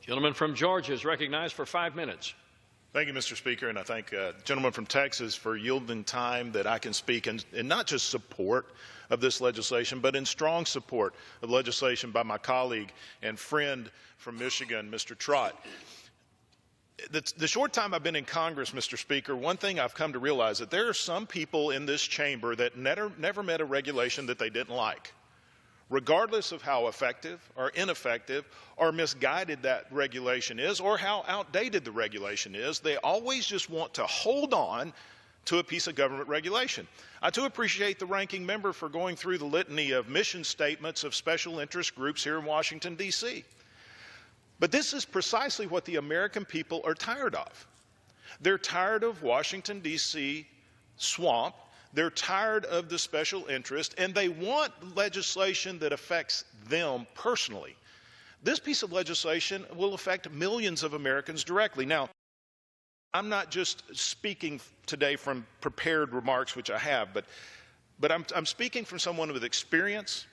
Gentleman from Georgia is recognized for 5 minutes. Thank you, Mr. Speaker, and I thank the gentleman from Texas for yielding time that I can speak in not just support of this legislation, but in strong support of legislation by my colleague and friend from Michigan, Mr. Trott. The short time I've been in Congress, Mr. Speaker, one thing I've come to realize that there are some people in this chamber that never met a regulation that they didn't like. Regardless of how effective or ineffective or misguided that regulation is or how outdated the regulation is, they always just want to hold on to a piece of government regulation. I too appreciate the ranking member for going through the litany of mission statements of special interest groups here in Washington, D.C. But this is precisely what the American people are tired of. They're tired of Washington, D.C. swamp. They're tired of the special interest, and they want legislation that affects them personally. This piece of legislation will affect millions of Americans directly. Now, I'm not just speaking today from prepared remarks, which I have, but I'm speaking from someone with experience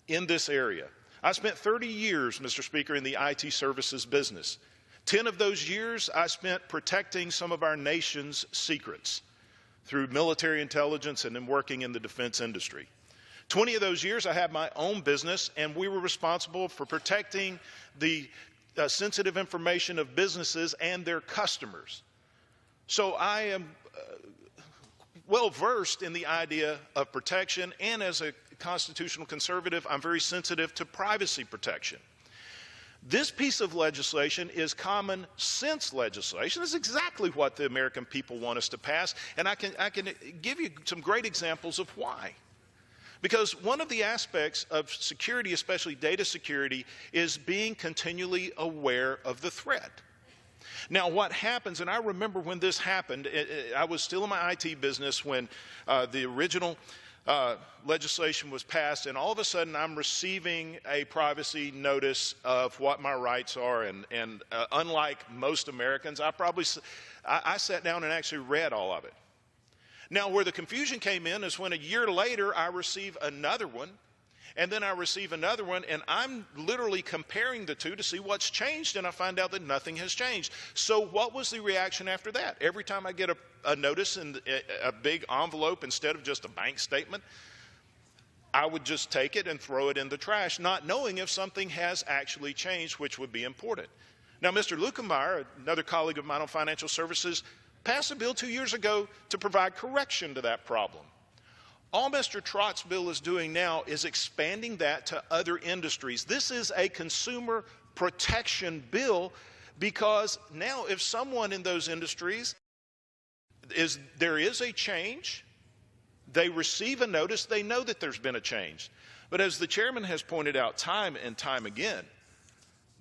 in this area. I spent 30 years, Mr. Speaker, in the IT services business. 10 of those years I spent protecting some of our nation's secrets through military intelligence and then working in the defense industry. 20 of those years I had my own business, and we were responsible for protecting the sensitive information of businesses and their customers. So I am well versed in the idea of protection, and as a constitutional conservative, I'm very sensitive to privacy protection. This piece of legislation is common sense legislation. It's exactly what the American people want us to pass, and I can give you some great examples of why. Because one of the aspects of security, especially data security, is being continually aware of the threat. Now, what happens, and I remember when this happened, I was still in my IT business when the original legislation was passed, and all of a sudden I'm receiving a privacy notice of what my rights are, and unlike most Americans, I sat down and actually read all of it. Now, where the confusion came in is when a year later I receive another one, and then I receive another one, and I'm literally comparing the two to see what's changed, and I find out that nothing has changed. So what was the reaction after that? Every time I get a notice in a big envelope instead of just a bank statement, I would just take it and throw it in the trash, not knowing if something has actually changed, which would be important. Now, Mr. Luetkemeyer, another colleague of mine on financial services, passed a bill 2 years ago to provide correction to that problem. All Mr. Trott's bill is doing now is expanding that to other industries. This is a consumer protection bill because now if someone in those industries there is a change, they receive a notice, they know that there's been a change. But as the chairman has pointed out time and time again,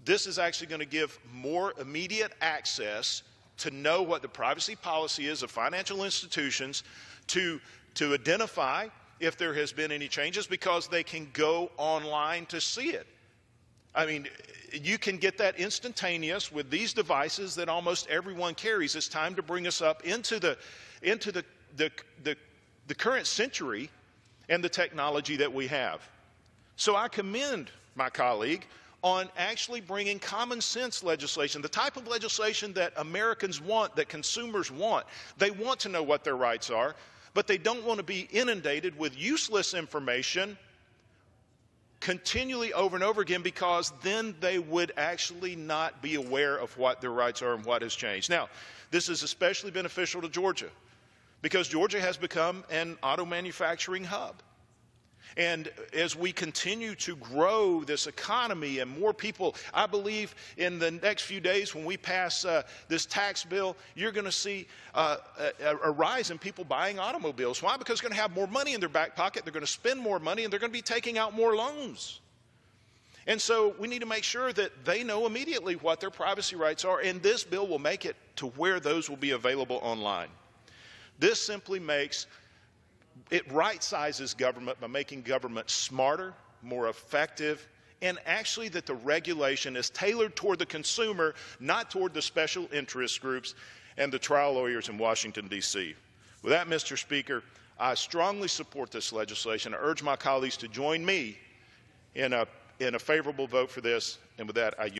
this is actually going to give more immediate access to know what the privacy policy is of financial institutions to identify if there has been any changes, because they can go online to see it. I mean, you can get that instantaneous with these devices that almost everyone carries. It's time to bring us up into the current century and the technology that we have. So I commend my colleague on actually bringing common sense legislation, the type of legislation that Americans want, that consumers want. They want to know what their rights are, but they don't want to be inundated with useless information continually over and over again, because then they would actually not be aware of what their rights are and what has changed. Now, this is especially beneficial to Georgia because Georgia has become an auto manufacturing hub. And as we continue to grow this economy and more people, I believe in the next few days when we pass this tax bill, you're going to see a rise in people buying automobiles. Why? Because they're going to have more money in their back pocket, they're going to spend more money, and they're going to be taking out more loans. And so we need to make sure that they know immediately what their privacy rights are, and this bill will make it to where those will be available online. This simply makes it right-sizes government by making government smarter, more effective, and actually that the regulation is tailored toward the consumer, not toward the special interest groups and the trial lawyers in Washington, D.C. With that, Mr. Speaker, I strongly support this legislation. I urge my colleagues to join me in a favorable vote for this, and with that, I